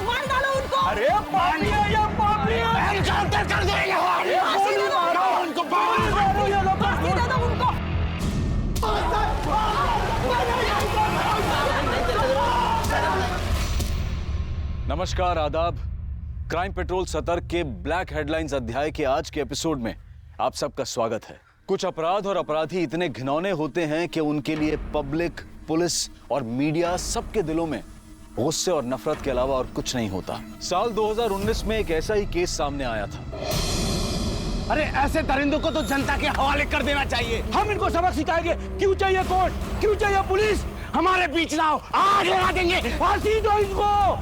मार डालो उनको। अरे पानी है या पापड़ी है? एनकाउंटर कर देंगे। फांसी दे दो उनको, फांसी दे दो उनको। नमस्कार, आदाब। क्राइम पेट्रोल सतर्क के ब्लैक हेडलाइंस अध्याय के आज के एपिसोड में आप सबका स्वागत है। कुछ अपराध और अपराधी इतने घिनौने होते हैं कि उनके लिए पब्लिक, पुलिस और मीडिया सबके दिलों में गुस्से और नफरत के अलावा और कुछ नहीं होता। साल 2019 में एक ऐसा ही केस सामने आया था। अरे ऐसे दरिंदों को तो जनता के हवाले कर देना चाहिए। हम इनको सबक सिखाएंगे। क्यों चाहिए कोर्ट, क्यों चाहिए पुलिस? हमारे बीच ना हो, आग लगा देंगे। फांसी दो इनको।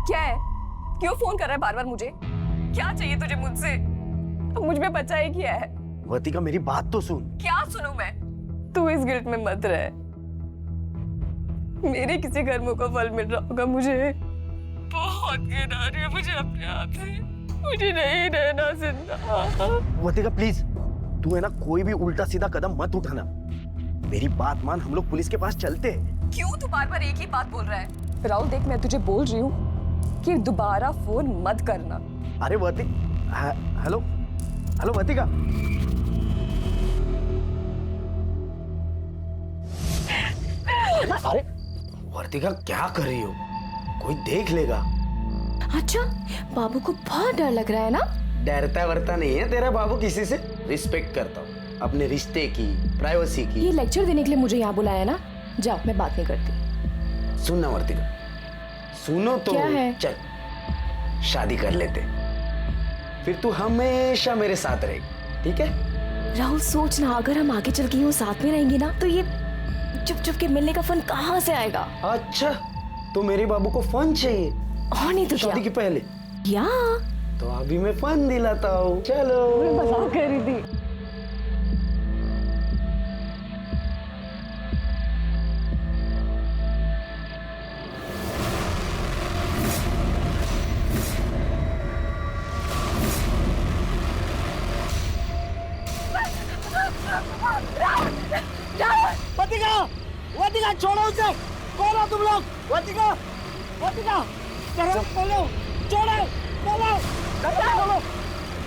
क्या है? क्यों फोन कर रहा है बार बार मुझे? क्या चाहिए तुझे मुझसे? अब मुझ में बचा ही क्या है? वर्तिका मेरी बात तो सुन। क्या सुनूं मैं? तू इस गिल्ट में मत रह। मेरे किसी कर्मों का फल मिल रहा होगा मुझे। बहुत घिन आ रही है मुझे अपने आप से। मुझे नहीं रहना जिंदा। वर्तिका प्लीज, तू है ना कोई भी उल्टा सीधा कदम मत उठाना। मेरी बात मान, हम लोग पुलिस के पास चलते हैं। क्यों तू बार बार एक ही बात बोल रहा है? राहुल देख, मैं तुझे बोल रही हूँ कि दोबारा फोन मत करना। अरे हेलो हेलो वर्तिका। अरे वर्तिका क्या कर रही हो? कोई देख लेगा। अच्छा, बाबू को बहुत डर लग रहा है ना? डरता वरता नहीं है तेरा बाबू किसी से। रिस्पेक्ट करता हूँ अपने रिश्ते की, प्राइवेसी की। ये लेक्चर देने के लिए मुझे यहाँ बुलाया ना? जाओ, मैं बात नहीं करती। सुनना वर्तिका, सुनो तो। क्या है? चल शादी कर लेते, फिर तू हमेशा मेरे साथ रहेगी, ठीक है? राहुल सोचना, अगर हम आगे चल के यूं साथ में रहेंगे ना तो ये चुप चुप के मिलने का फन कहाँ से आएगा? अच्छा, तो मेरे बाबू को फन चाहिए और नहीं तो शादी के पहले? या तो अभी मैं फन दिलाता हूँ। चलो। मैं मजाक कर रही थी। वर्तिका, वर्तिका छोड़ो उसे। कौन हो तुम लोग? वर्तिका, वर्तिका, करो, बोलो, छोड़ो, बोलो, बोलो।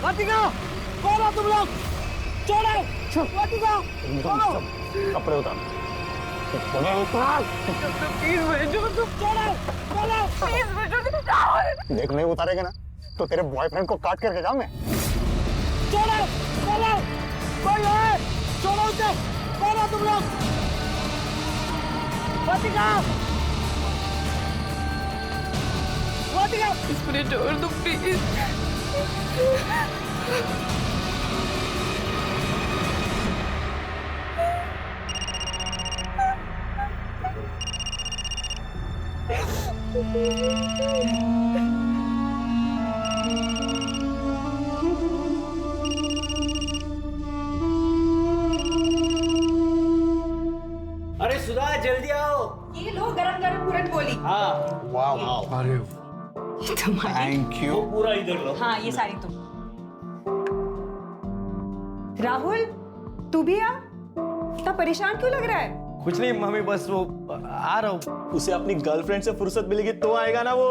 वर्तिका, कौन हो तुम लोग? छोड़ो, वर्तिका, बोलो। कपड़े उतार। प्लीज मुझे छोड़ दो। छोड़ो, बोलो। प्लीज मुझे छोड़ दो। राहुल, देख, नहीं उतारेगा ना तो तेरे बॉयफ्रेंड को काट करके जाऊं मैं। छोड़ो, बोलो, कोई है? छोड़ो उसे। कौन हो तुम लोग? वर्तिका, वर्तिका, मुझे छोड़ दो प्लीज। अरे सुधा, जल्दी आओ। ये लो गरम गरम पूरन पोली। हाँ, वाह वाह, अरे थैंक यू। पूरा इधर लो। हाँ, ये सारी तुम। राहुल, तू भी आ। इतना परेशान क्यों लग रहा है? कुछ नहीं मम्मी, बस वो आ रहा हूँ। उसे अपनी गर्लफ्रेंड से फुर्सत मिलेगी तो आएगा ना वो।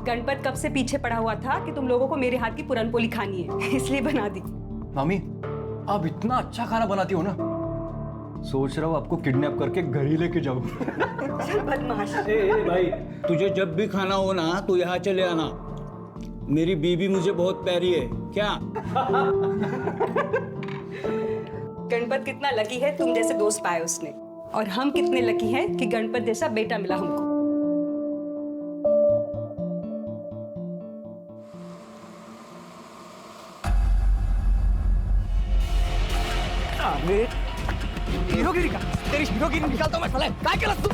गणपत कब से पीछे पड़ा हुआ था कि तुम लोगों को मेरे हाथ की पुरन पोली खानी है, इसलिए बना दी। मामी, आप इतना अच्छा खाना बनाती हो ना, सोच रहा हूँ आपको किडनैप करके घर ही लेके जाऊँ। चल बदमाश। भाई, तुझे जब भी खाना हो ना तो यहाँ चले आना। मेरी बीबी मुझे बहुत प्यारी है। क्या? गणपत कितना लकी है तुम जैसे दोस्त पाए उसने, और हम कितने लकी हैं कि गणपत जैसा बेटा मिला हमको। अरे हीरोगिरी का तेरी हीरोगिरी निकालता हूं मैं साले काय केलं तू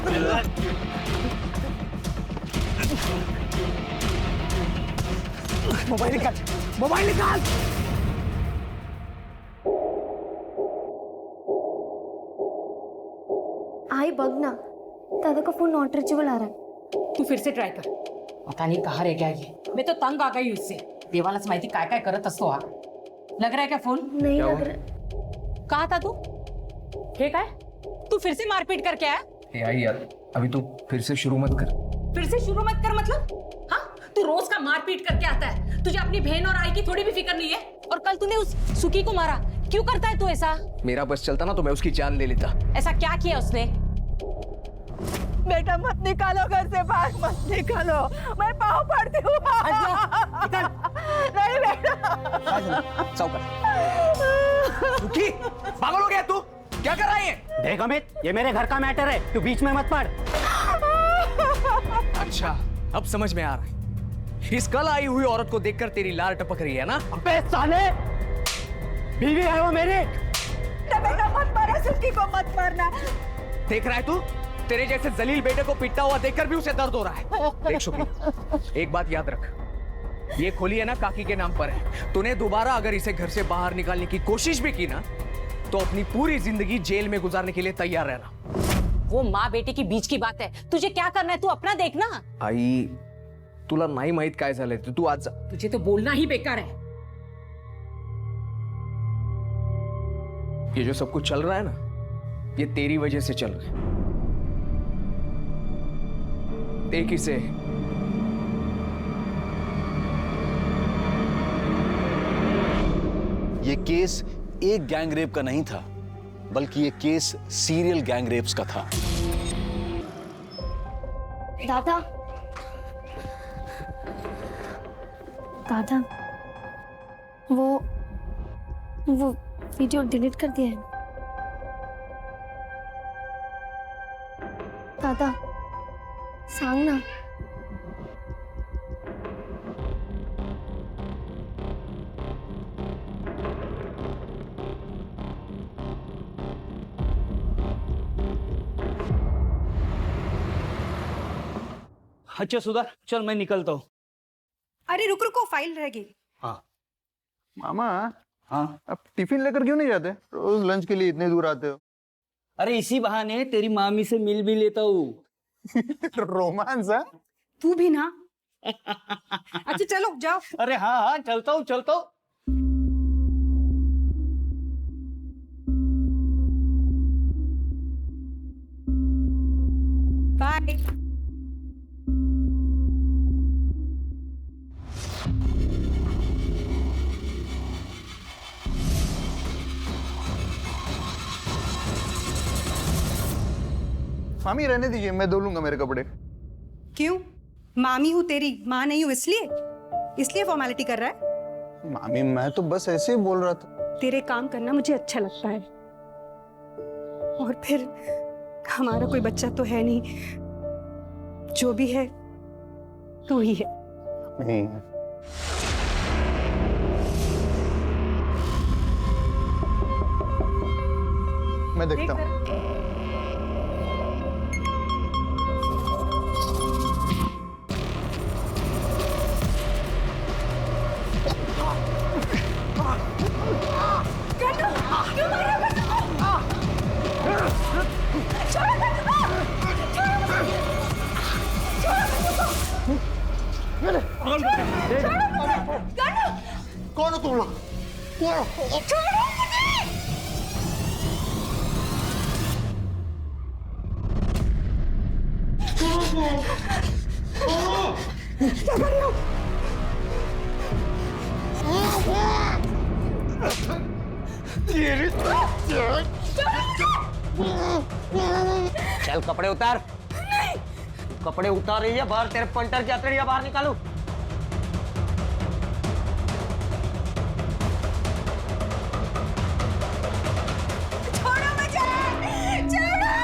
मोबाइल निकाल मोबाइल निकाल आई बघ ना दादा का फोन नॉट रिचेबल आ रहा है. तू फिर से ट्राय कर. पता नहीं कहाँ रह गया ये. मैं तो तंग आ गई उससे. देवालाच माहिती काय काय करत असतो हा. लग रहा है क्या फोन? नहीं लग रहा. कहाँ था तू? हे काय? तू फिर से मारपीट करके आया? ए आई यार, अभी तू फिर से शुरू मत कर. फिर से शुरू मत कर मतलब? हाँ, तू रोज का मारपीट करके आता है. तुझे अपनी बहन और आई की थोड़ी भी फिक्र नहीं है. और कल तूने उस सुकी को मारा. क्यों करता है तू ऐसा? मेरा बस चलता ना तो मैं उसकी जान ले लेता. ऐसा क्या किया उसने? बेटा मत निकालो घर से बाहर, मत निकालो, मैं पाँव पड़ती हूँ. नहीं बेटा. सावकार सुखी पागल हो गया तू क्या कर रहा है? देख अमित ये मेरे घर का मैटर है तू बीच में मत पड़. अच्छा अब समझ में आ रहा है इस कल आई हुई औरत को देखकर तेरी लार टपक रही है ना? अबे साले बीवी है वो मेरी. बेटा मत मारो, सुखी को मत मारना. देख रहा है तू तेरे जैसे जलील बेटे को पिटता हुआ देखकर भी उसे दर्द हो रहा है. देख शुक्री एक बात याद रख ये खोली है ना काकी के नाम पर है. तूने दोबारा अगर इसे घर से बाहर निकालने की कोशिश भी की ना तो अपनी पूरी जिंदगी जेल में गुजारने के लिए तैयार रहना. वो माँ बेटे की बीच की बात है. तुझे क्या करना है तू अपना देखना. आई तुला नाही माहित काय झालंय तू आज जा. तुझे तो बोलना ही बेकार है. ये जो सब कुछ चल रहा है ना ये तेरी वजह से चल रहा है. देख इसे ये केस एक गैंग रेप का नहीं था बल्कि ये केस सीरियल गैंग रेप्स का था. दादा दादा वो वीडियो डिलीट कर दिया है दादा. सांग ना. अच्छा सुधार चल मैं निकलता हूँ. अरे रुक रुको फाइल रह गई. हाँ मामा हाँ अब टिफिन लेकर क्यों नहीं जाते? रोज लंच के लिए इतने दूर आते हो. अरे इसी बहाने तेरी मामी से मिल भी लेता हूँ. रोमांस है. तू भी ना. अच्छा चलो जाओ. अरे हाँ हाँ चलता हूँ चलता हूँ. बाय. मामी रहने दीजिए मैं धो लूंगा मेरे कपड़े. क्यों? मामी हूँ तेरी माँ नहीं हूँ इसलिए फॉर्मेलिटी कर रहा है. मामी मैं तो बस ऐसे ही बोल रहा था. तेरे काम करना मुझे अच्छा लगता है. और फिर हमारा कोई बच्चा तो है नहीं. जो भी है तू ही है. नहीं मैं देखता हूँ. कौन हो तुम लोग? चल कपड़े उतार. कपड़े उतार रही है बाहर तेरे पंटर की अतड़िया बाहर निकालू. छोड़ो मुझे, छोड़ो.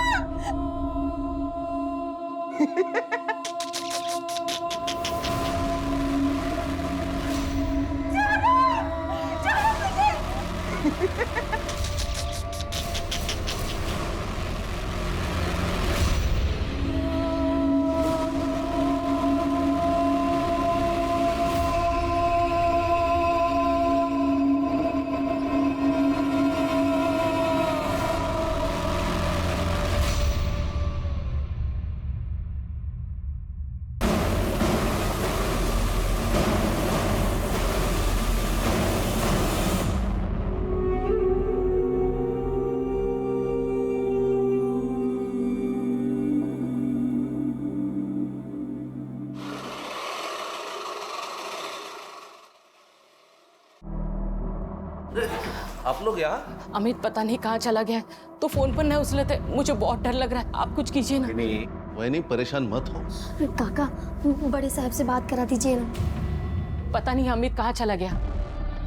आप लोग यहाँ? अमित पता नहीं कहाँ चला गया है, तो फोन पर न उस लेते, मुझे बहुत डर लग रहा है। आप कुछ कीजिए ना। नहीं वह नहीं, परेशान मत हो। काका बड़े साहब से बात करा दीजिए ना। पता नहीं अमित कहाँ चला गया।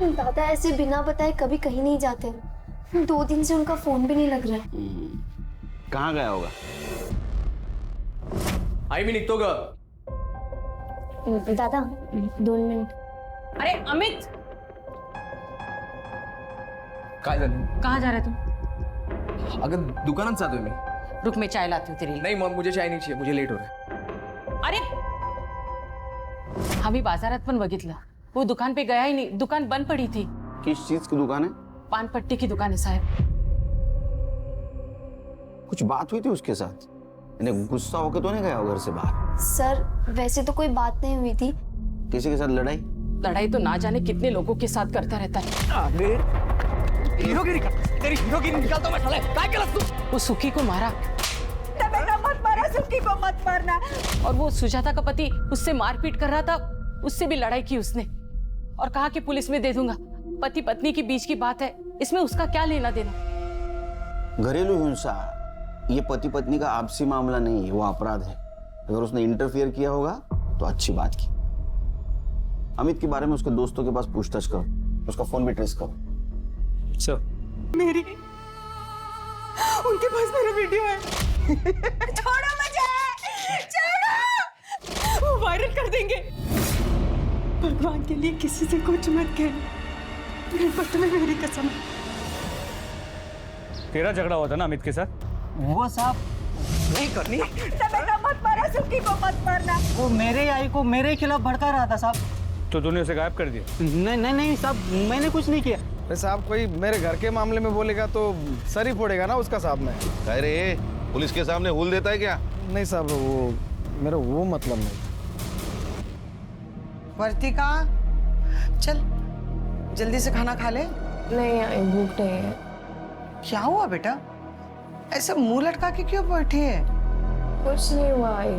दादा ऐसे बिना बताए कभी कहीं नहीं जाते, 2 दिन से उनका फोन भी नहीं लग रहा है। कहाँ गया होगा? आई मी निघतो ग. दादा 2 मिनिट. अरे अमित, काय झालं? कहाँ जा रहे तुम? अगं दुकानात जातोय मी. रुक, मैं चाय लाती हूँ तेरे लिए। नहीं मग मुझे चाय नहीं चाहिए, मुझे लेट हो रहा है. अरे आम्ही बाजारात पण बघितलं, वो दुकान पे गया ही नहीं, दुकान बंद पड़ी थी. किस चीज की दुकान है? पान पट्टी की दुकान है साहब. कुछ बात हुई थी उसके साथ? इन्हें गुस्सा होकर तो नहीं गया वो घर से बाहर? सर वैसे तो कोई बात नहीं हुई थी. किसी के साथ लड़ाई? लड़ाई तो ना जाने कितने लोगों के साथ करता रहता है. हीरोगिरी का, तेरी हीरोगिरी निकालता मैं साले. काय केलंस तू? वो सुखी को मारा. बेटा मत मारा, सुखी को मत मारना. और वो सुजाता का पति उससे मारपीट कर रहा था, उससे भी लड़ाई की उसने और कहा कि पुलिस में दे दूंगा. पति पत्नी के बीच की बात है, इसमें उसका क्या लेना देना. घरेलू हिंसा ये पति पत्नी का आपसी मामला नहीं है, वो अपराध है. अगर उसने इंटरफियर किया होगा तो अच्छी बात की. अमित के बारे में उसके दोस्तों के पास पूछताछ करो, उसका फोन भी ट्रेस करो. सर मेरी उनके पास मेरा वीडियो है. छोड़ो मुझे, छोड़ो. वो वायरल कर देंगे. भगवान के लिए किसी से कुछ मत कहना. तुम्हें मेरी कसम. तेरा झगड़ा हुआ था ना अमित के साथ? वो साहब नहीं करनी. बेटा मत मारा, सुखी को मत मारना. वो मेरे आई को मेरे खिलाफ भड़का रहा था साहब. तो तूने उसे गायब कर दिया? नहीं नहीं नहीं साहब, मैंने कुछ नहीं किया. साहब कोई मेरे घर के मामले में बोलेगा तो सर ही फोड़ेगा ना उसका साहब में. अरे पुलिस के सामने हुल देता है क्या? नहीं साहब, वो मेरा वो मतलब नहीं. वर्तिका चल जल्दी से खाना खा ले. नहीं आई, भूख नहीं है. क्या हुआ बेटा, ऐसा मुंह लटका के क्यों बैठी है? कुछ नहीं हुआ आई.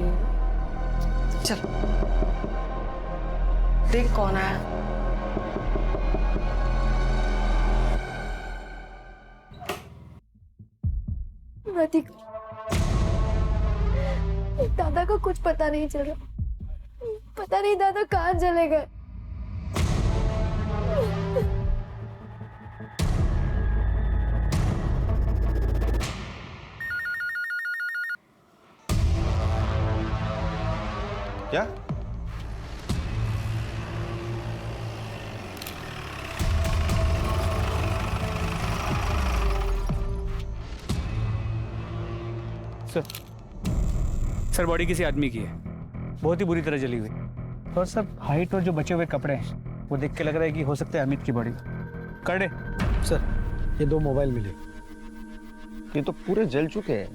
चल देख कौन आया. दादा को कुछ पता नहीं चल रहा. पता नहीं दादा कहाँ चले गए. क्या? सर बॉडी किसी आदमी की है, बहुत ही बुरी तरह जली हुई. और सर हाइट और जो बचे हुए कपड़े हैं वो देख के लग रहा है कि हो सकता है अमित की बॉडी. कर दे सर, ये 2 मोबाइल मिले. ये तो पूरे जल चुके हैं,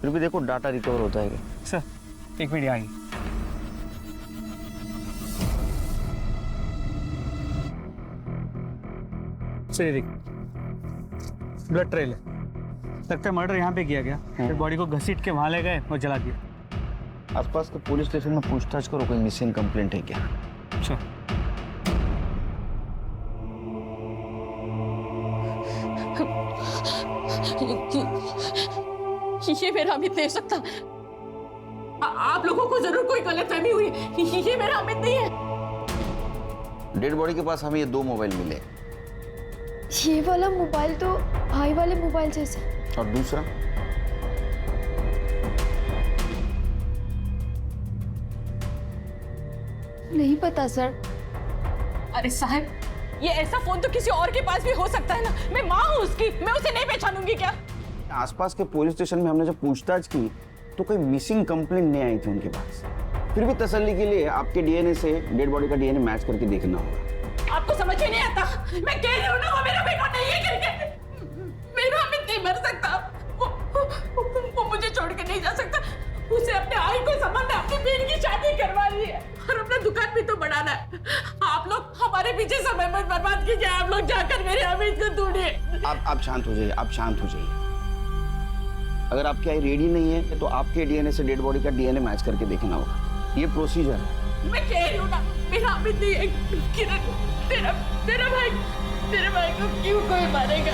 फिर भी देखो डाटा रिकवर होता है. Sir 1 minute I. सर ये देख, ब्लड ट्रेल है. लगता है मर्डर यहाँ पे किया गया, फिर बॉडी को घसीट के वहां ले गए और जला दिया. आसपास के पुलिस स्टेशन में पूछताछ करो, कोई मिसिंग कंप्लेंट है क्या. अच्छा. ये मेरा अमित नहीं हो सकता. आप लोगों को जरूर कोई गलतफहमी हुई. ये मेरा अमित नहीं है. डेड बॉडी के पास हमें ये 2 मोबाइल मिले. ये वाला मोबाइल तो भाई वाले मोबाइल जैसा. और दूसरा? नहीं पता सर. अरे साहब, ये ऐसा फोन तो किसी और के पास भी हो सकता है ना. मैं माँ हूँ उसकी, मैं उसे नहीं पहचानूंगी क्या? आसपास के पुलिस स्टेशन में हमने जब पूछताछ की तो कोई मिसिंग कंप्लेंट नहीं आई थी उनके पास. फिर भी तसल्ली के लिए आपके डीएनए से डेड बॉडी का डीएनए मैच करके देखना होगा. आपको समझ में नहीं आता. मैं कह रही हूँ ना, वो मेरा बेटा नहीं है करके. मेरा अमित नहीं मर सकता. वो मुझे छोड़ के नहीं जा सकता. उसे अपने आई को संभालना, अपनी बहन की शादी करवानी है और अपना दुकान भी तो बढ़ाना है. आप लोग हमारे पीछे समय मत बर्बाद कीजिए. आप लोग जाकर मेरे अमित को ढूंढिए. आप शांत हो जाइए, आप शांत हो जाइए. अगर आपकी आई रेडी नहीं है तो आपके डीएनए से डेड बॉडी का डीएनए मैच करके देखना होगा. ये प्रोसीजर है. मैं कह रही हूँ ना, मेरा अमित नहीं है. किरण, तेरा भाई मेरे भाई को क्यों कोई मारेगा?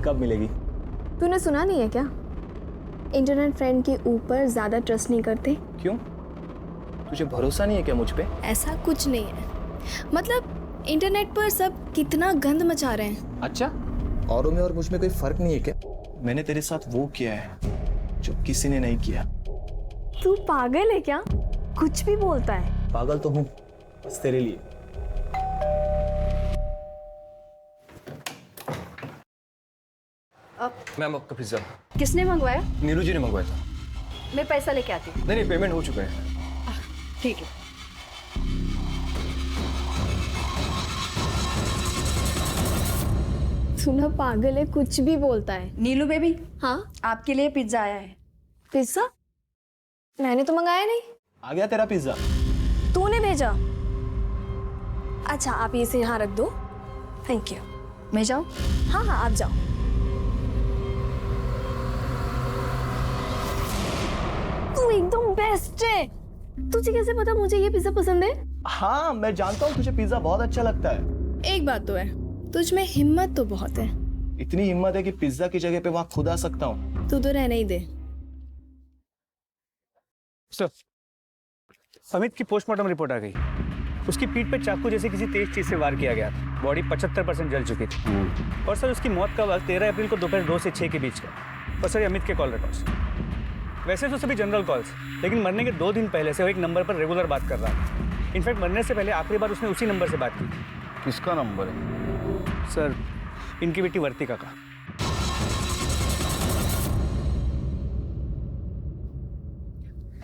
कब मिलेगी? तूने सुना नहीं है क्या? इंटरनेट फ्रेंड के ऊपर ज्यादा ट्रस्ट नहीं करते। क्यों? तुझे भरोसा नहीं है क्या मुझ पे? ऐसा कुछ नहीं है, मतलब इंटरनेट पर सब कितना गंद मचा रहे हैं। अच्छा, औरों में और मुझ में कोई फर्क नहीं है क्या? मैंने तेरे साथ वो किया है जो किसी ने नहीं किया। तू पागल है क्या? कुछ भी बोलता है। पागल तो हूँ, बस तेरे लिए। मैम आपका पिज्जा। किसने मंगवाया? नीलू जी ने मंगवाया था। मैं पैसा लेके आती हूँ। नहीं, पेमेंट हो चुका है। ठीक है। सुना, पागल है, कुछ भी बोलता है। नीलू बेबी, हाँ आपके लिए पिज्जा आया है। पिज्जा? मैंने तो मंगाया नहीं। आ गया तेरा पिज्जा। तूने भेजा? अच्छा, आप इसे यहाँ रख दो। Thank you. मैं जाऊँ? हाँ हाँ, आप जाओ। तू एकदम बेस्ट है। तुझे कैसे पता मुझे ये पिज्जा पसंद है? हाँ, मैं जानता हूँ तुझे पिज्जा बहुत अच्छा लगता है। एक बात तो है, तुझ में हिम्मत तो बहुत है। इतनी हिम्मत है कि पिज्जा की जगह पे वहाँ खुद आ सकता हूँ। तू तो रहने ही दे। सर, अमित की पोस्टमार्टम रिपोर्ट आ गई। उसकी पीठ पे चाकू जैसे किसी तेज चीज से वार किया गया था। बॉडी 75% जल चुकी थी। और सर, उसकी मौत का वक्त 13 अप्रैल को दोपहर 2 से 6 के बीच का। और सर, अमित के कॉल रिकॉर्ड्स, वैसे तो सभी जनरल कॉल्स, लेकिन मरने के 2 दिन पहले से वो एक नंबर पर रेगुलर बात कर रहा था। इनफैक्ट मरने से पहले आखिरी बार उसने उसी नंबर से बात की थी। किसका नंबर है? सर, इनकी बेटी वर्तिका का।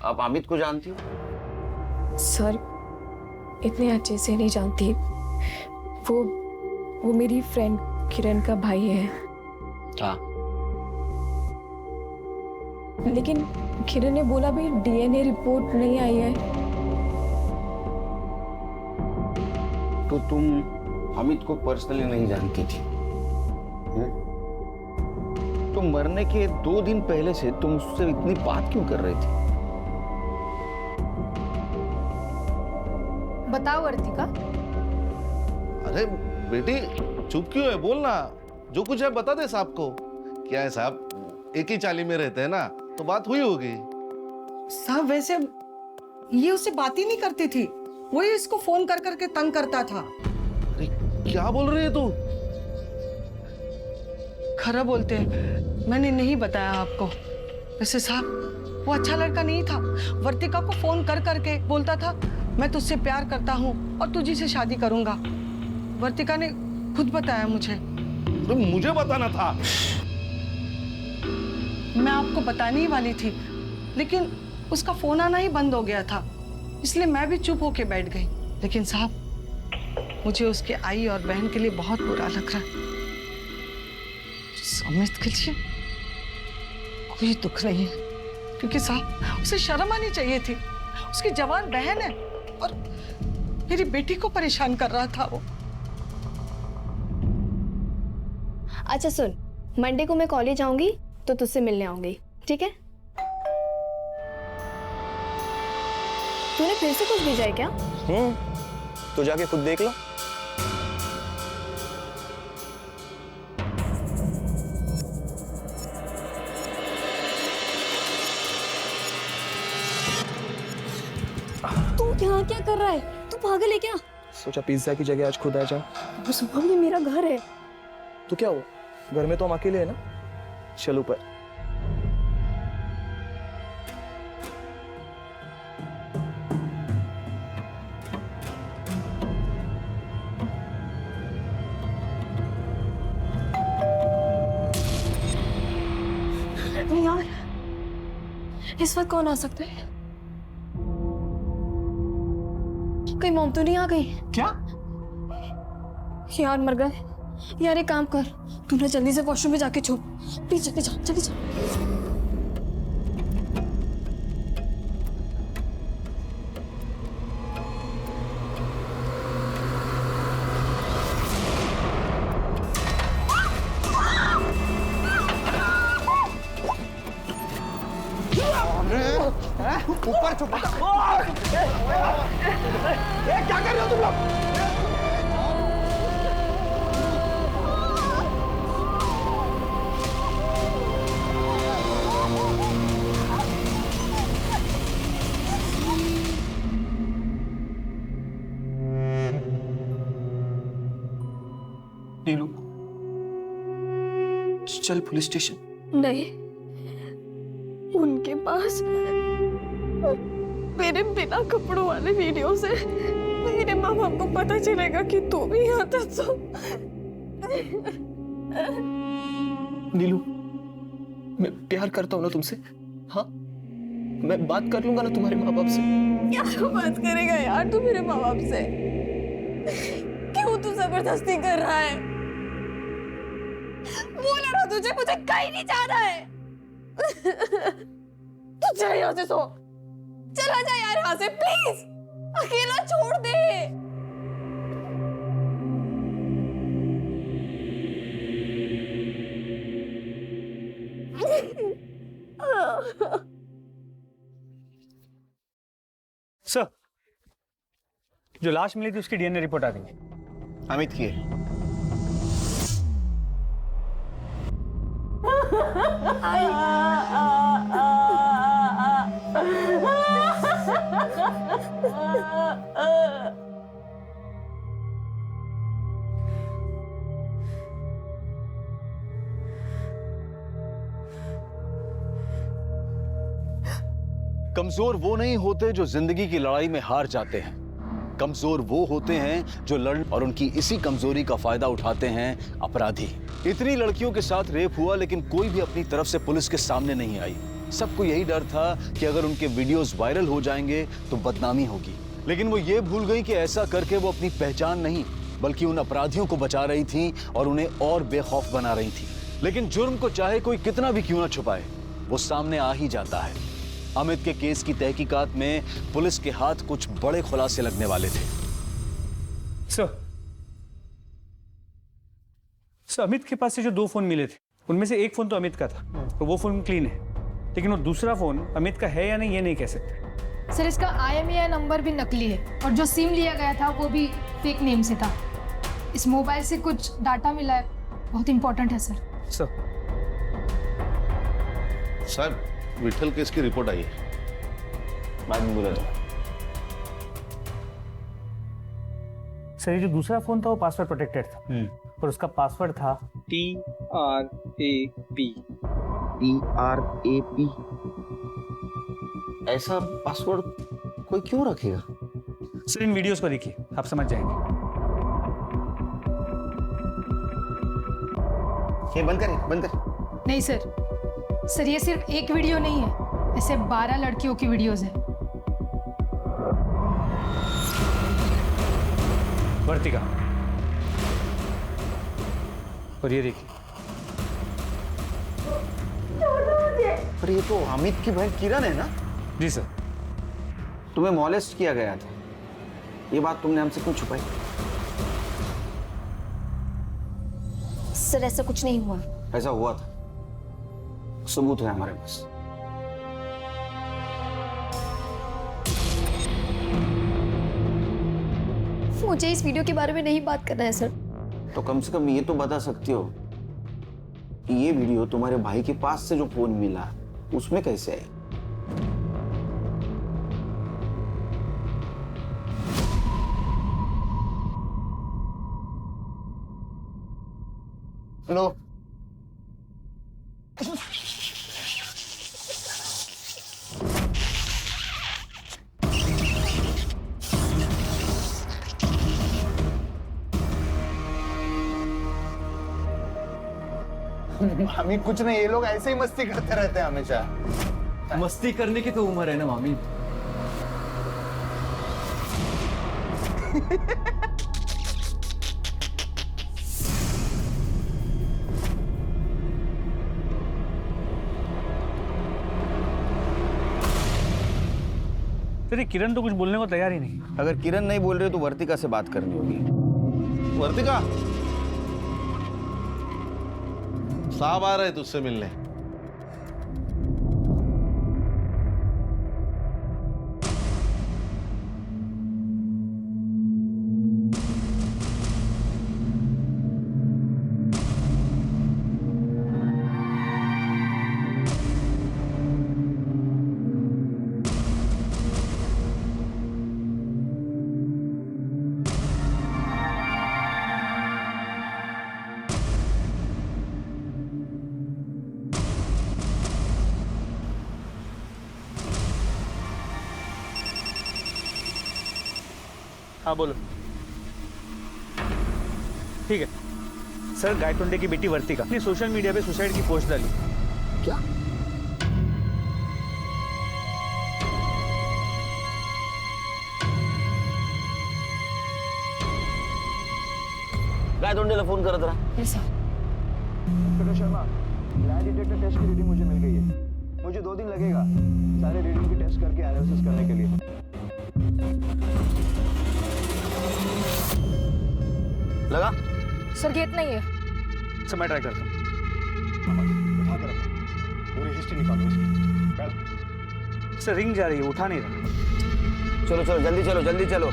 आप अमित को जानती हो? सर, इतने अच्छे से नहीं जानती। वो मेरी फ्रेंड किरण का भाई है। हाँ। लेकिन किरण ने बोला भी डीएनए रिपोर्ट नहीं आई है। तो तुम अमित को पर्सनली नहीं जानती थी? तो मरने के 2 दिन पहले से तुम उससे इतनी बात क्यों कर रही थी? बताओ वर्तिका। अरे बेटी, चुप क्यों है? बोलना, जो कुछ है बता दे साहब को। क्या है साहब, एक ही चाली में रहते हैं ना, तो बात हुई होगी। साहब, वैसे ये उससे बात ही नहीं करती थी, वही इसको फोन कर करके तंग करता था। अरे क्या बोल रही है तू? खरा बोलते हैं, मैंने नहीं बताया आपको। वैसे साहब, वो अच्छा लड़का नहीं था। वर्तिका को फोन कर करके बोलता था, मैं तुझसे प्यार करता हूँ और तुझी से शादी करूंगा। वर्तिका ने खुद बताया मुझे। तो मुझे बताना था। मैं आपको बताने ही वाली थी, लेकिन उसका फोन आना ही बंद हो गया था, इसलिए मैं भी चुप होके बैठ गई। लेकिन साहब, मुझे उसके आई और बहन के लिए बहुत बुरा लग रहा है। अमित के लिए कोई दुख नहीं है, क्योंकि साहब उसे शर्म आनी चाहिए थी। उसकी जवान बहन है और मेरी बेटी को परेशान कर रहा था वो। अच्छा सुन, मंडे को मैं कॉलेज आऊंगी तो तुझसे मिलने आऊंगी, ठीक है? तूने फिर से कुछ भेजा है क्या? तो जाके खुद देख लो। तू यहाँ क्या कर रहा है? तू पागल है क्या? सोचा पिज्जा की जगह आज खुद आ जा। सुबह ये मेरा घर है। तो क्या हुआ, घर में तो हम अकेले हैं ना। चल ऊपर। यार, इस वक्त कौन आ सकता है? कहीं मॉम तो नहीं आ गई? क्या? यार मर गए। यार एक काम कर, तू ना जल्दी से वॉशरूम में जाके छुप। प्लीज जल्दी जा, जल्दी जा। ऊपर छुपा। हो तुम लोग? नीलू, चल पुलिस स्टेशन। नहीं, उनके पास मेरे बिना कपड़ों वाले वीडियो से मेरे माँ बाप को पता चलेगा कि तू भी यहाँ था तो। नीलू, मैं प्यार करता हूँ ना तुमसे। हाँ, मैं बात कर लूंगा ना तुम्हारे माँ बाप से। क्या बात करेगा यार तू मेरे माँ बाप से? क्यों तू जबरदस्ती कर रहा है? बोला ना तुझे, मुझे कहीं नहीं जाना है। तू चला यहाँ से, सो चला जा यार यहाँ से प्लीज, अकेला छोड़ दे। सर, जो लाश मिली थी उसकी डीएनए रिपोर्ट आ गई। अमित की है। कमजोर वो नहीं होते जो जिंदगी की लड़ाई में हार जाते हैं। कमजोर वो होते हैं जो लड़ और उनकी इसी कमजोरी का फायदा उठाते हैं अपराधी। इतनी लड़कियों के साथ रेप हुआ लेकिन कोई भी अपनी तरफ से पुलिस के सामने नहीं आई। सबको यही डर था कि अगर उनके वीडियोस वायरल हो जाएंगे तो बदनामी होगी। लेकिन वो ये भूल गई कि ऐसा करके वो अपनी पहचान नहीं बल्कि उन अपराधियों को बचा रही थी और उन्हें और बेखौफ बना रही थी। लेकिन जुर्म को चाहे कोई कितना भी क्यों ना छुपाए, वो सामने आ ही जाता है। अमित के केस की तहकीकात में पुलिस के हाथ कुछ बड़े खुलासे लगने वाले थे। सर, अमित के पास से जो 2 फोन मिले थे उनमें से एक फोन तो अमित का था, तो वो फोन क्लीन है, लेकिन वो दूसरा फोन अमित का है या नहीं ये नहीं कह सकते। सर, इसका IMEI नंबर भी नकली है और जो सिम लिया गया था वो भी फेक नेम से था। इस मोबाइल से कुछ डाटा मिला है, बहुत इंपॉर्टेंट है सर। सर, विठल केस की रिपोर्ट आई है। बाद में बोला तो। सर, ये जो दूसरा फोन था वो पासवर्ड प्रोटेक्टेड था और उसका पासवर्ड था TRAP। TRAP? ऐसा पासवर्ड कोई क्यों रखेगा? सर, इन वीडियोस को देखिए, आप समझ जाएंगे। ये बंद कर। नहीं सर, ये सिर्फ एक वीडियो नहीं है, ऐसे 12 लड़कियों की वीडियोस है। वर्तिका, और ये देखिए। पर ये तो अमित की बहन किरण है ना? जी सर। तुम्हें मॉलेस्ट किया गया था, ये बात तुमने हमसे क्यों छुपाई? सर, ऐसा कुछ नहीं हुआ। ऐसा हुआ था, सबूत है हमारे पास। मुझे इस वीडियो के बारे में नहीं बात करना है सर। तो कम से कम ये तो बता सकती हो कि ये वीडियो तुम्हारे भाई के पास से जो फोन मिला उसमें कैसे आई? लो। मामी कुछ नहीं, ये लोग ऐसे ही मस्ती करते रहते हैं हमेशा। मस्ती करने की तो उम्र है ना मामी। तेरी किरण तो कुछ बोलने को तैयार ही नहीं। अगर किरण नहीं बोल रही तो वर्तिका से बात करनी होगी। वर्तिका, साहब आ रहे तुझसे मिलने। हाँ बोलो। ठीक है सर, गायतोंडे की बेटी वर्तिका ने सोशल मीडिया पे सुसाइड की पोस्ट डाली। क्या? गायतोंडेला फोन करत रहा। Doctor Sharma, lie detector test की रीडिंग मुझे मिल गई है। मुझे 2 दिन लगेगा सारे रीडिंग की टेस्ट करके एनालिसिस करने के लिए। लगा? सर गेट नहीं है। सर मैं ट्राई करता हूँ। उठा कर रखो, पूरी हिस्ट्री निकालो इसकी। सर रिंग जा रही है, उठा नहीं रहा। चलो चलो जल्दी चलो, जल्दी चलो।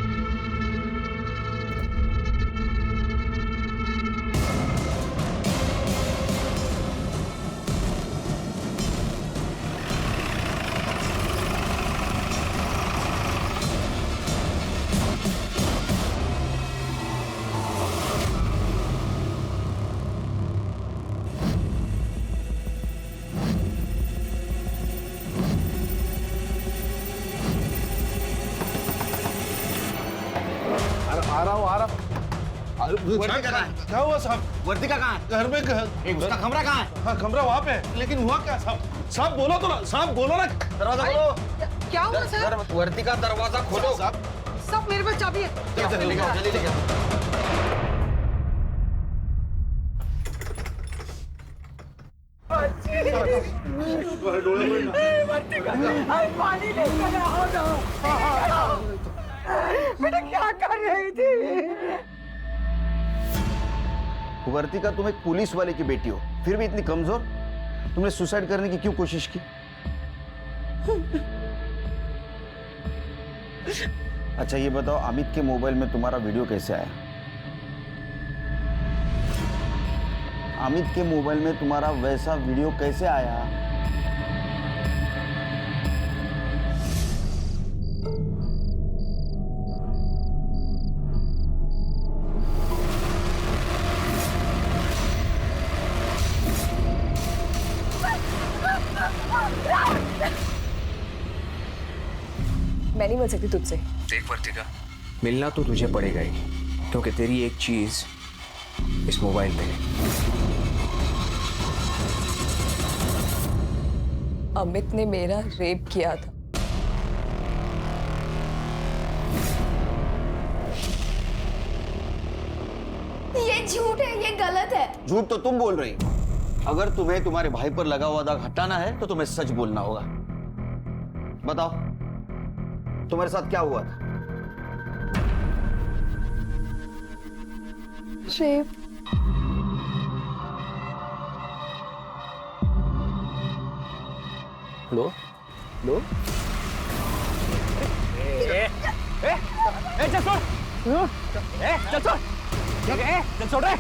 आ रहा हूँ। क्या हुआ साहब? वर्तिका कहाँ है? घर में उसका कमरा कहाँ है? हाँ कमरा वहाँ पे है, लेकिन हुआ क्या साहब? साहब बोलो तो ना, साहब बोलो ना। दरवाजा खोलो। क्या हुआ सर? वर्तिका दरवाजा खोलो। साहब सब मेरे पास चाबी है। जल्दी लेके आओ, जल्दी लेके आओ। पानी लेकर आओ ना। बेटा क्या कर रही थी? वर्तिका, तुम एक पुलिस वाले की बेटी हो, फिर भी इतनी कमजोर। तुमने सुसाइड करने की क्यों कोशिश की? अच्छा ये बताओ, अमित के मोबाइल में तुम्हारा वीडियो कैसे आया? अमित के मोबाइल में तुम्हारा वैसा वीडियो कैसे आया? मैं नहीं मिल सकती तुझसे। देख वर्तिका, मिलना तो तुझे पड़ेगा ही, क्योंकि तेरी एक चीज इस मोबाइल पे है। अमित ने मेरा रेप किया था। ये झूठ है, ये गलत है। झूठ तो तुम बोल रही हो। अगर तुम्हें तुम्हारे भाई पर लगा हुआ दाग हटाना है तो तुम्हें सच बोलना होगा। बताओ तुम्हारे साथ क्या हुआ था? रेप। लो लो। चल छोड़। चल छोड़। चल छोड़ रे।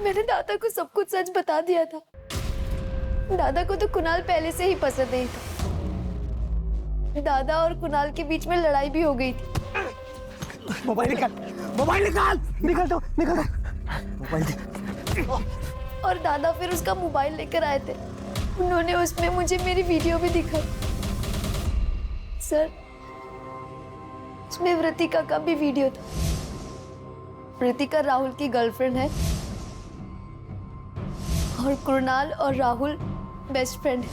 मैंने दादा को सब कुछ सच बता दिया था। दादा को तो कुणाल पहले से ही पसंद नहीं था। दादा और कुणाल के बीच में लड़ाई भी हो गई थी। मोबाइल निकाल, मोबाइल निकाल, निकल दो, निकल दो, मोबाइल दे। और दादा फिर उसका मोबाइल लेकर आए थे। उन्होंने उसमें मुझे मेरी वीडियो भी दिखाई। सर, उसमें वृतिका का भी वीडियो था। वृतिका राहुल की गर्लफ्रेंड है और कुणाल और राहुल बेस्ट फ्रेंड है।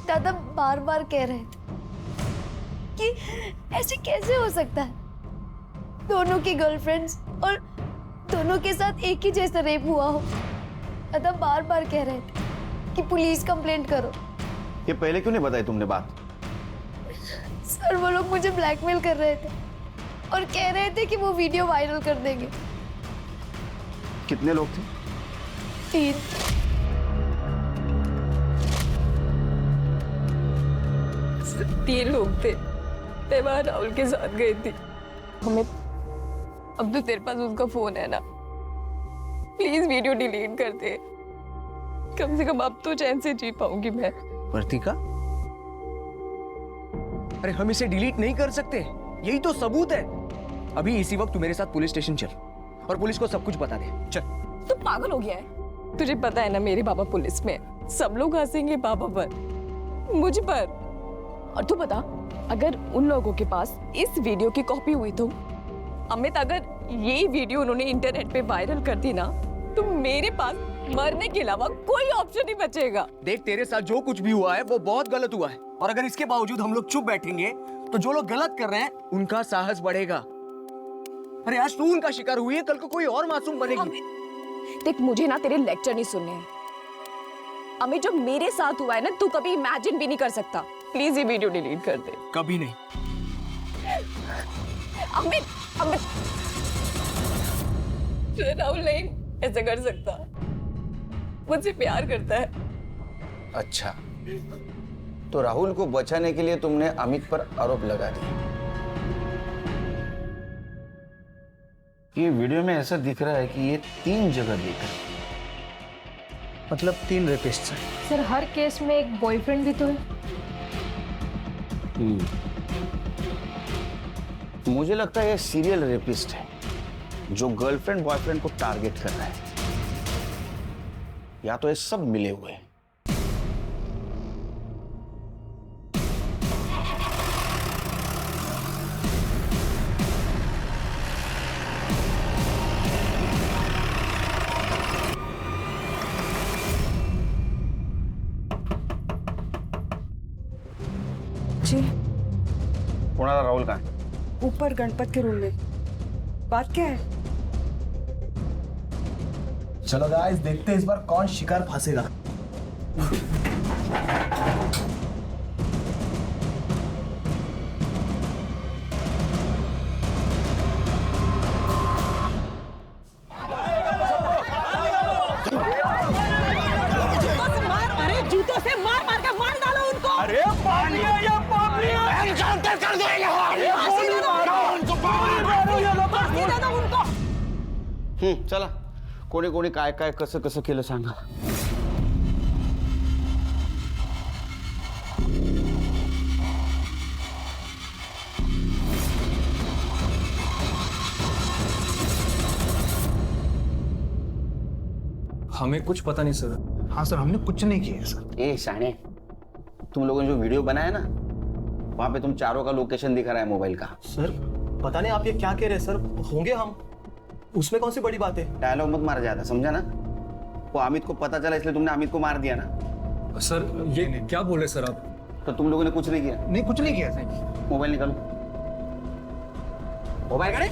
दादा बार बार कह रहे थे कि ऐसे कैसे हो सकता है, दोनों की गर्लफ्रेंड्स और दोनों के साथ एक ही जैसा रेप हुआ हो। दादा बार बार कह रहे थे कि पुलिस कंप्लेंट करो। ये पहले क्यों नहीं बताई तुमने बात? सर वो लोग मुझे ब्लैकमेल कर रहे थे और कह रहे थे कि वो वीडियो वायरल कर देंगे। कितने लोग थे? 3। तीन लोग थे। मैं वहां राहुल के साथ गई थी। हमें अब तो तेरे पास उसका फोन है ना, प्लीज वीडियो डिलीट कर दे। कम से कम अब तो चैन से जी पाऊंगी मैं। वर्तिका, अरे हम इसे डिलीट नहीं कर सकते। यही तो सबूत है। अभी इसी वक्त तू मेरे साथ पुलिस स्टेशन चल और पुलिस को सब कुछ बता दे। चल। तू पागल हो गया है? तुझे पता है ना मेरे पापा पुलिस में है। सब लोग हंसेंगे पापा पर, मुझ पर। और तू बता, अगर उन लोगों के पास इस वीडियो की कॉपी हुई तो अमित, अगर ये वीडियो उन्होंने इंटरनेट पे वायरल कर दी ना, तो मेरे पास मरने के अलावा कोई ऑप्शन नहीं बचेगा। देख, तेरे साथ जो कुछ भी हुआ है वो बहुत गलत हुआ है, और अगर इसके बावजूद हम लोग चुप बैठेंगे तो जो लोग गलत कर रहे हैं उनका साहस बढ़ेगा। अरे आज तू उनका शिकार हुई है, कल को कोई और मासूम बनेगी। देख, मुझे ना तेरे लेक्चर नहीं सुनने हैं। अमित, जो मेरे साथ हुआ है ना, तू कभी इमेजिन भी नहीं कर सकता। प्लीज ये वीडियो डिलीट कर दे। कभी नहीं। अमित, अमित, राहुल नहीं ऐसे कर सकता। मुझसे प्यार करता है। अच्छा, तो राहुल को बचाने के लिए तुमने अमित पर आरोप लगा दिया। ये वीडियो में ऐसा दिख रहा है कि ये 3 जगह देख रहा है। मतलब 3 रेपिस्ट हैं। सर, हर केस में एक बॉयफ्रेंड भी तो है। मुझे लगता है ये सीरियल रेपिस्ट है जो गर्लफ्रेंड बॉयफ्रेंड को टारगेट कर रहा है, या तो ये सब मिले हुए हैं। जी, पुणाला राहुल कहाँ है? ऊपर गणपत के रूम में। बात क्या है? चलो गाइस, देखते हैं इस बार कौन शिकार फंसेगा। अरे जूतों से मार मार के मार डालो उनको। अरे पानिया या पानिया एनकाउंटर कर दो उनको। चला, कोणी कोणी काय काय कसं कसं केलं सांगा। हमें कुछ पता नहीं सर। हाँ सर, हमने कुछ नहीं किया सर। ए शाने, तुम लोगों ने जो वीडियो बनाया ना, वहां पे तुम चारों का लोकेशन दिखा रहा है मोबाइल का। सर पता नहीं आप ये क्या कह रहे हैं सर, होंगे हम, उसमें कौन सी बड़ी बात है। डायलॉग मत मार जाता, समझा ना? वो अमित को पता चला इसलिए तुमने अमित को मार दिया ना। सर ये क्या बोल रहे सर आप? तो तुम लोगों ने कुछ नहीं किया? नहीं, कुछ नहीं किया सर। मोबाइल निकालो। मोबाइल करे?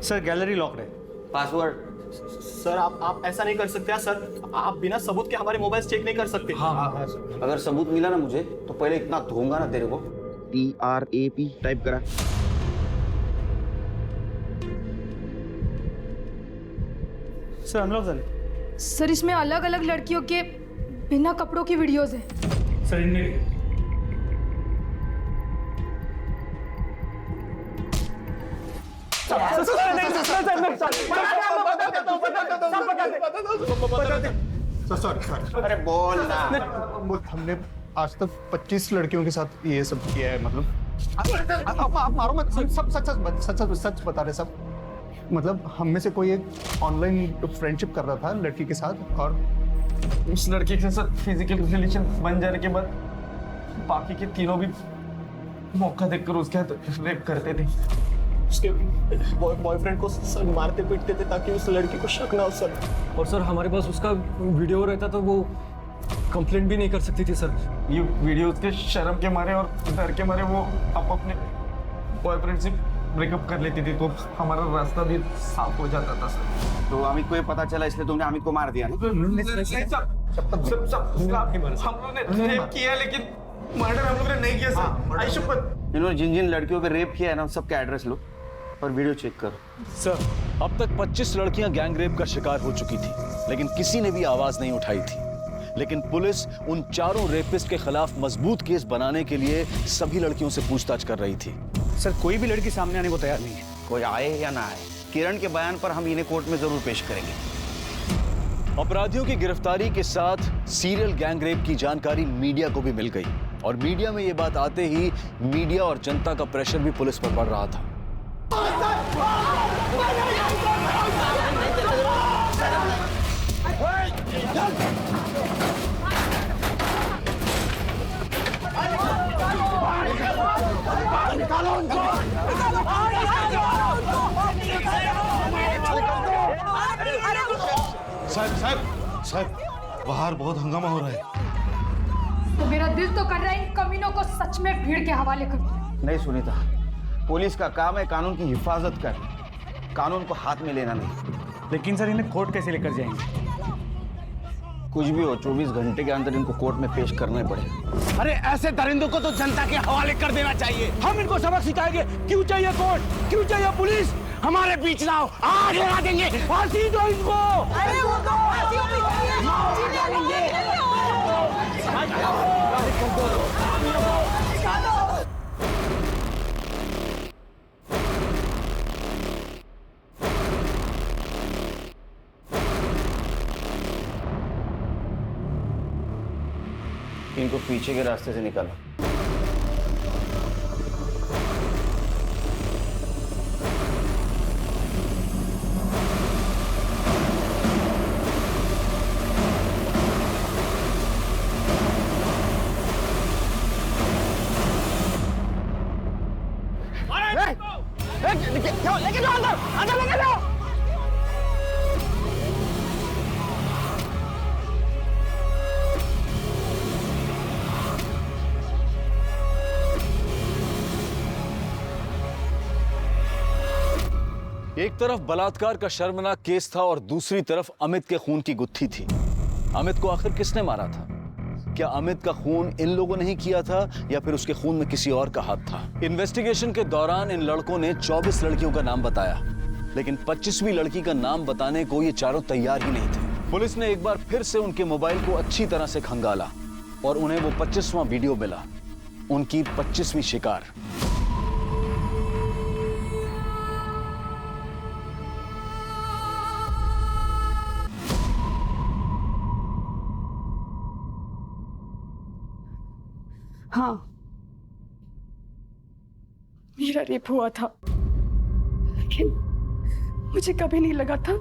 सर गैलरी लॉक्ड है। पासवर्ड? सर आप ऐसा नहीं कर सकते सर, आप बिना सबूत के हमारे मोबाइल चेक नहीं कर सकते। हाँ सर। अगर सबूत मिला ना मुझे, तो पहले इतना धोऊंगा ना तेरे को। TRAP टाइप करा। सर अनलॉक झाले। सर, इसमें अलग अलग लड़कियों के बिना कपड़ों की वीडियोस हैं। सर इनमें अरे बोल ना। हमने आज तक 25 लड़कियों के साथ ये सब किया है। मतलब आप मारो मत, सब सच बता रहे सब। मतलब हम में से कोई एक ऑनलाइन फ्रेंडशिप कर रहा था लड़की के साथ, और उस लड़के के साथ फिजिकल रिलेशन बन जाने के बाद बाकी के तीनों भी मौका देखकर उसके साथ रेप करते थे। उसके बॉयफ्रेंड को सर मारते पीटते थे ताकि उस लड़की को शक ना हो सर। और सर हमारे पास उसका वीडियो रहता तो वो कंप्लेंट भी नहीं कर सकती थी सर। ये वीडियो उसके शर्म के मारे और डर के मारे वो अपने बॉयफ्रेंड से ब्रेकअप कर लेती थी, तो हमारा रास्ता भी साफ हो जाता था सर। तो अमित को ये पता चला इसलिए तुमने अमित को मार दिया ना? हम लोग ने रेप किया लेकिन मर्डर हम लोग ने नहीं किया सर। आई शुक्र। इन्होंने जिन जिन लड़कियों पे रेप किया है ना, सबका एड्रेस लो और वीडियो चेक करो। सर, अब तक 25 लड़कियां गैंग रेप का शिकार हो चुकी थी, लेकिन किसी ने भी आवाज नहीं उठाई थी। लेकिन पुलिस उन चारों रेपिस्ट के खिलाफ मजबूत केस बनाने के लिए सभी लड़कियों से पूछताछ कर रही थी। सर कोई भी लड़की सामने आने को तैयार नहीं है। कोई आए या ना आए, किरण के बयान पर हम इन्हें कोर्ट में जरूर पेश करेंगे। अपराधियों की गिरफ्तारी के साथ सीरियल गैंग रेप की जानकारी मीडिया को भी मिल गई और मीडिया में यह बात आते ही मीडिया और जनता का प्रेशर भी पुलिस पर बढ़ रहा था। साहब बाहर बहुत हंगामा हो रहा है। तो मेरा दिल तो कर रहा है इन कमीनों को सच में भीड़ के हवाले कर दूं। नहीं सुनीता, पुलिस का काम है कानून की हिफाजत कर, कानून को हाथ में लेना नहीं। लेकिन सर इन्हें कोर्ट कैसे लेकर जाएंगे? कुछ भी हो 24 घंटे के अंदर इनको कोर्ट में पेश करना ही पड़ेगा। अरे ऐसे दरिंदों को तो जनता के हवाले कर देना चाहिए। हम इनको सबक सिखाएंगे। क्यों चाहिए कोर्ट, क्यों चाहिए पुलिस? हमारे बीच ना हो, आग लगा देंगे, फांसी दो इनको। अरे वो तो इनको पीछे के रास्ते से निकालो। लेके जाओ अंदर, अंदर लेके जाओ। एक तरफ बलात्कार का शर्मनाक केस था और दूसरी तरफ अमित के खून की गुत्थी थी। अमित को आखिर किसने मारा था? क्या अमित का खून इन लोगों ने ही किया था या फिर उसके खून में किसी और का हाथ था? इन्वेस्टिगेशन के दौरान इन लड़कों ने 24 लड़कियों का नाम बताया, लेकिन 25वीं लड़की का नाम बताने को ये चारों तैयार ही नहीं थे। पुलिस ने एक बार फिर से उनके मोबाइल को अच्छी तरह से खंगाला और उन्हें वो 25वां वीडियो मिला, उनकी 25वीं शिकार। हाँ, मेरा रेप हुआ था, लेकिन मुझे कभी नहीं लगा था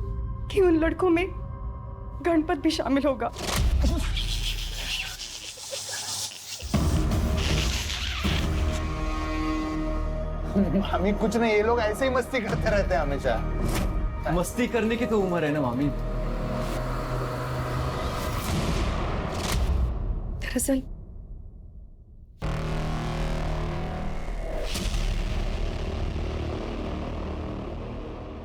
कि उन लड़कों में गणपत भी शामिल होगा। मामी कुछ नहीं, ये लोग ऐसे ही मस्ती करते रहते हैं हमेशा। मस्ती करने की तो उम्र है ना मामी। दरअसल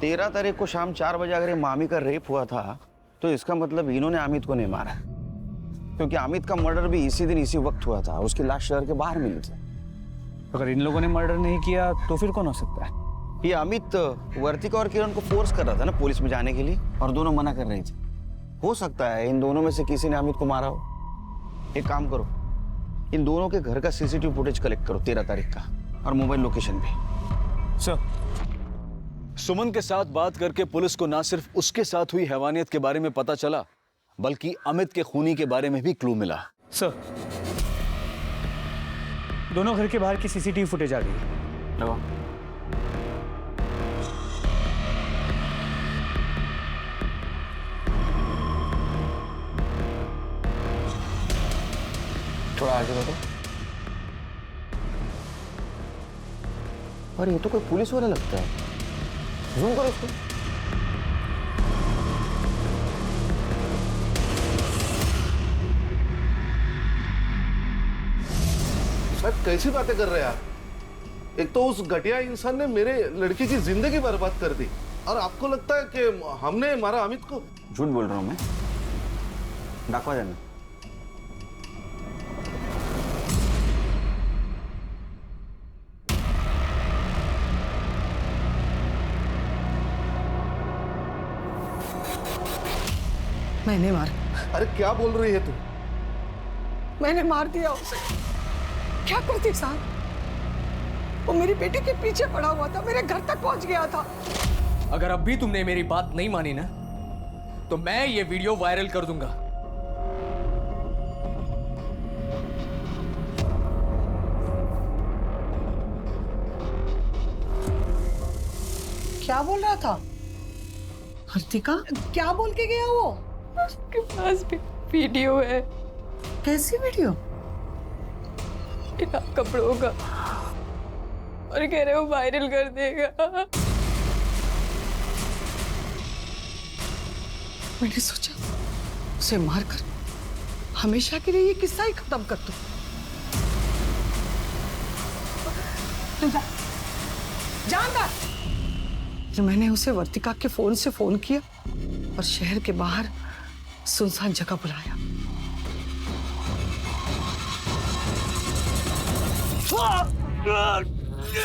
तेरह तारीख को शाम 4 बजे अगर ये मामी का रेप हुआ था तो इसका मतलब इन्होंने अमित को नहीं मारा, क्योंकि अमित का मर्डर भी इसी दिन इसी वक्त हुआ था। उसकी लाश शहर के बाहर मिली थी। अगर इन लोगों ने मर्डर नहीं किया तो फिर कौन हो सकता है? ये अमित वर्तिका और किरण को फोर्स कर रहा था ना पुलिस में जाने के लिए, और दोनों मना कर रही थी। हो सकता है इन दोनों में से किसी ने अमित को मारा हो। एक काम करो, इन दोनों के घर का सीसीटीवी फुटेज कलेक्ट करो 13 तारीख का, और मोबाइल लोकेशन भी। सर, सुमन के साथ बात करके पुलिस को ना सिर्फ उसके साथ हुई हैवानियत के बारे में पता चला, बल्कि अमित के खूनी के बारे में भी क्लू मिला। सर, दोनों घर के बाहर की सीसीटीवी फुटेज आ गई। लगाओ। थोड़ा आगे बढ़ो। अरे ये तो कोई पुलिस वाला लगता है। जूम करो इसको। सर कैसी बातें कर रहे हैं आप? एक तो उस घटिया इंसान ने मेरे लड़की की जिंदगी बर्बाद कर दी, और आपको लगता है कि हमने मारा अमित को? झूठ बोल रहा हूं मैं। दाखवा देना। मैंने मारा। अरे क्या बोल रही है तू? मैंने मार दिया उसे। क्या करती साहब? वो मेरी बेटी के पीछे पड़ा हुआ था, मेरे घर तक पहुंच गया था। अगर अब भी तुमने मेरी बात नहीं मानी ना, तो मैं ये वीडियो वायरल कर दूंगा। क्या बोल रहा था वर्तिका? क्या बोल के गया वो? उसके पास भी वीडियो है। कैसी वीडियो? बिना कपड़ों का, और कह रहे हो वायरल कर देगा। मैंने सोचा उसे मारकर हमेशा के लिए ये किस्सा ही खत्म कर दूं। तू जा अंदर। फिर मैंने उसे वर्तिका के फोन से फोन किया और शहर के बाहर सुनसान जगह बुलाया।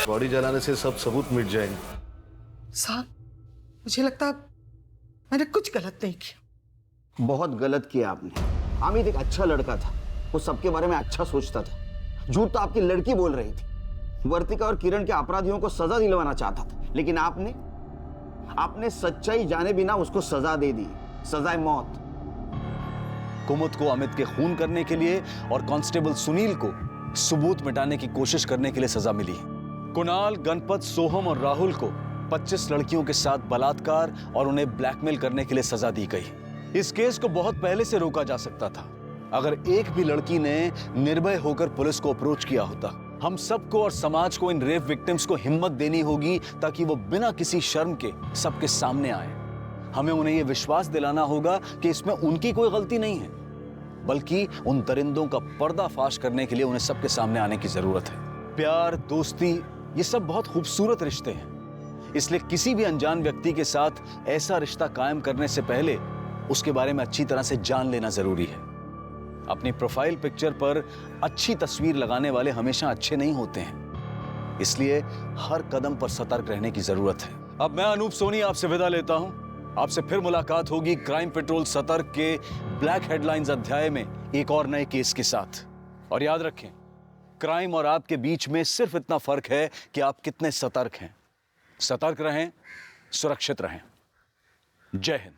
बॉडी जलाने से सब सबूत मिट जाएंगे। साहब, मुझे लगता मैंने कुछ गलत नहीं किया। बहुत गलत किया आपने। अमित एक अच्छा लड़का था, वो सबके बारे में अच्छा सोचता था। झूठ तो आपकी लड़की बोल रही थी। वर्तिका और किरण के अपराधियों को सजा दिलवाना चाहता था, लेकिन आपने सच्चाई जाने बिना उसको सजा दे दी, सजाए मौत। कुमुद को अमित के खून करने के लिए और कांस्टेबल सुनील को सबूत मिटाने की कोशिश करने के लिए सजा मिली। कुणाल, गणपत, सोहम और राहुल को 25 लड़कियों के साथ बलात्कार और उन्हें ब्लैकमेल करने के लिए सजा दी गई। इस केस को बहुत पहले से रोका जा सकता था अगर एक भी लड़की ने निर्भय होकर पुलिस को अप्रोच किया होता। हम सबको और समाज को इन रेप विक्टिम्स को हिम्मत देनी होगी ताकि वो बिना किसी शर्म के सबके सामने आए। हमें उन्हें यह विश्वास दिलाना होगा कि इसमें उनकी कोई गलती नहीं है, बल्कि उन दरिंदों का पर्दाफाश करने के लिए उन्हें सबके सामने आने की जरूरत है। प्यार, दोस्ती, ये सब बहुत खूबसूरत रिश्ते हैं, इसलिए किसी भी अनजान व्यक्ति के साथ ऐसा रिश्ता कायम करने से पहले उसके बारे में अच्छी तरह से जान लेना जरूरी है। अपनी प्रोफाइल पिक्चर पर अच्छी तस्वीर लगाने वाले हमेशा अच्छे नहीं होते हैं, इसलिए हर कदम पर सतर्क रहने की जरूरत है। अब मैं अनूप सोनी आपसे विदा लेता हूं। आपसे फिर मुलाकात होगी क्राइम पेट्रोल सतर्क के ब्लैक हेडलाइंस अध्याय में एक और नए केस के साथ। और याद रखें, क्राइम और आपके बीच में सिर्फ इतना फर्क है कि आप कितने सतर्क हैं। सतर्क रहें, सुरक्षित रहें। जय हिंद।